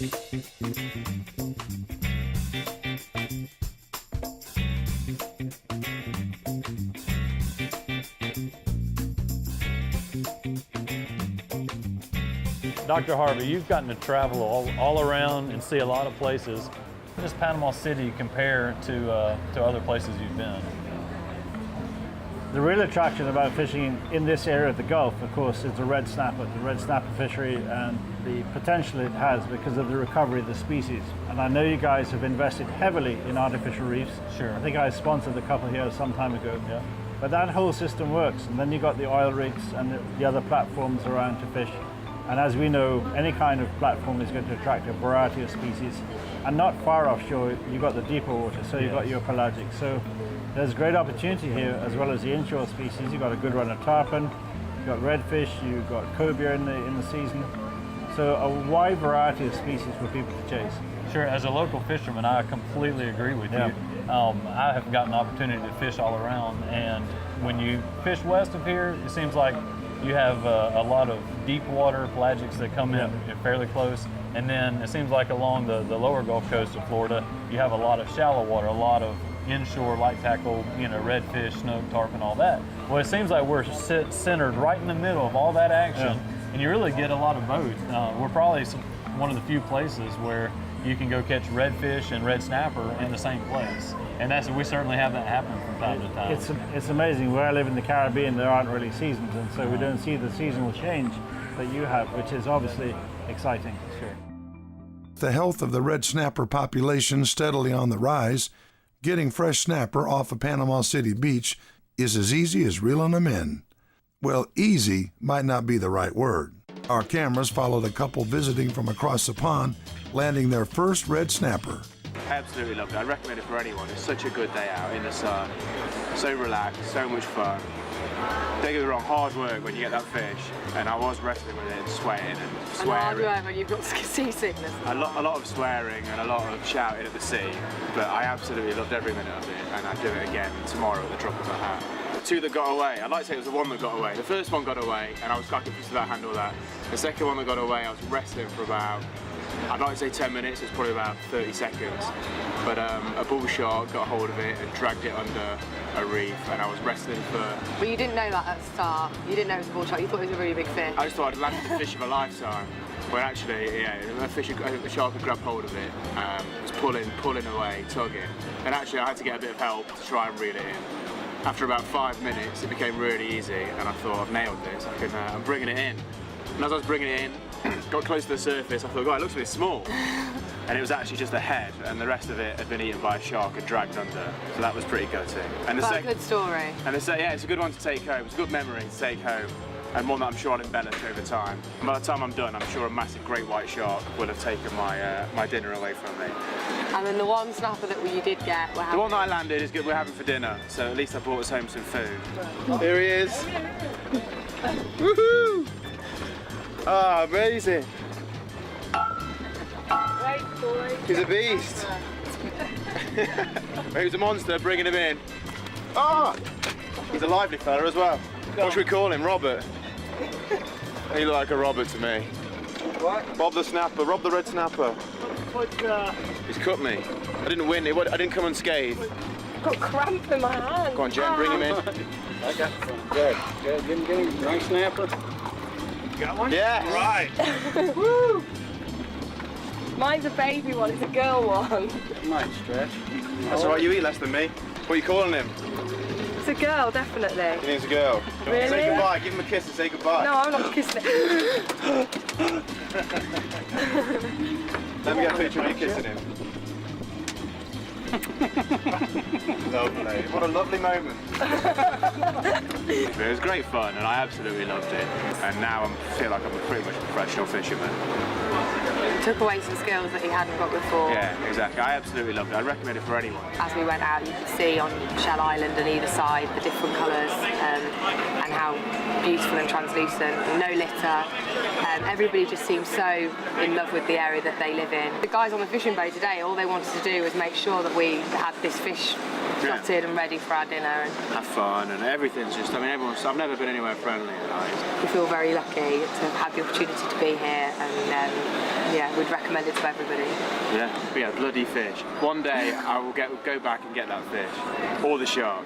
Dr. Harvey, you've gotten to travel all around and see a lot of places. How does Panama City compare to other places you've been? The real attraction about fishing in this area of the Gulf, of course, is the red snapper fishery, and the potential it has because of the recovery of the species. And I know you guys have invested heavily in artificial reefs. Sure. I think I sponsored a couple here some time ago. Yeah. But that whole system works. And then you've got the oil rigs and the other platforms around to fish. And as we know, any kind of platform is going to attract a variety of species. And not far offshore, you've got the deeper water, so you've got your pelagic. So there's great opportunity here, as well as the inshore species. You've got a good run of tarpon, you've got redfish, you've got cobia in the season. So a wide variety of species for people to chase. Sure, as a local fisherman, I completely agree with you. I have gotten the opportunity to fish all around, and when you fish west of here, it seems like you have a lot of deep water pelagics that come in fairly close, and then it seems like along the lower Gulf Coast of Florida, you have a lot of shallow water, a lot of inshore light tackle, redfish, snook, tarpon, all that. Well, it seems like we're centered right in the middle of all that action, and you really get a lot of both. We're probably one of the few places where you can go catch redfish and red snapper in the same place. And we certainly have that happen from time to time. It's amazing. Where I live in the Caribbean, there aren't really seasons, and so we don't see the seasonal change that you have, which is obviously exciting. Sure. The health of the red snapper population steadily on the rise, getting fresh snapper off of Panama City Beach is as easy as reeling them in. Well, easy might not be the right word. Our cameras followed a couple visiting from across the pond, landing their first red snapper. I absolutely loved it. I recommend it for anyone. It's such a good day out in the sun. So relaxed, so much fun. Don't get me wrong, hard work when you get that fish. And I was wrestling with it and sweating and swearing. And hard work when you've got seasickness. A lot of swearing and a lot of shouting at the sea. But I absolutely loved every minute of it. And I'd do it again tomorrow at the drop of a hat. The two that got away, I'd like to say it was the one that got away. The first one got away and I was quite confused about handle that. The second one that got away, I was wrestling for about, I'd like to say 10 minutes, it's probably about 30 seconds. But a bull shark got hold of it and dragged it under a reef, and I was wrestling for... But you didn't know that at the start. You didn't know it was a bull shark, you thought it was a really big fish. I just thought I'd landed the fish of a lifetime. When actually, yeah, a shark had grabbed hold of it, was pulling away, tugging. And actually I had to get a bit of help to try and reel it in. After about 5 minutes, it became really easy, and I thought, I've nailed this, I'm bringing it in. And as I was bringing it in, got close to the surface, I thought, God, it looks a bit small. And it was actually just a head, and the rest of it had been eaten by a shark and dragged under. So that was pretty gutting. And but a good story. And yeah, it's a good one to take home. It's a good memory to take home, and one that I'm sure I'll embellish over time. And by the time I'm done, I'm sure a massive great white shark will have taken my dinner away from me. And then the one snapper that you did get, the one that I landed is good. We're having for dinner, so at least I brought us home some food. Here he is. Woohoo! Ah, amazing. He's a beast. He was a monster, bringing him in. Ah! He's a lively fella as well. What should we call him? Robert? He looked like a Robert to me. What? Bob the snapper, Rob the red snapper. He's cut me. I didn't win, I didn't come unscathed. I've got cramp in my hand. Go on, Jen, bring him in. I got some. Good. Get him. Nice snapper. You got one? Yeah. Right. Woo! Mine's a baby one, it's a girl one. Might stretch. That's all right, you eat less than me. What are you calling him? It's a girl, definitely. You think it's a girl? Really? Say goodbye, give him a kiss and say goodbye. No, I'm not kissing it. Let me get a picture of you kissing him. Lovely. What a lovely moment. It was great fun and I absolutely loved it. And now I feel like I'm pretty much a professional fisherman. Took away some skills that he hadn't got before. Yeah, exactly. I absolutely loved it. I'd recommend it for anyone. As we went out, you could see on Shell Island and either side the different colours and how beautiful and translucent. No litter. Everybody just seemed so in love with the area that they live in. The guys on the fishing boat today, all they wanted to do was make sure that we had this fish dotted and ready for our dinner. And have fun, and everything's just, I mean, I've never been anywhere friendlier. Like. we feel very lucky to have had the opportunity to be here, and yeah, we'd recommend it to everybody. Yeah, bloody fish. One day I will go back and get that fish, or the shark.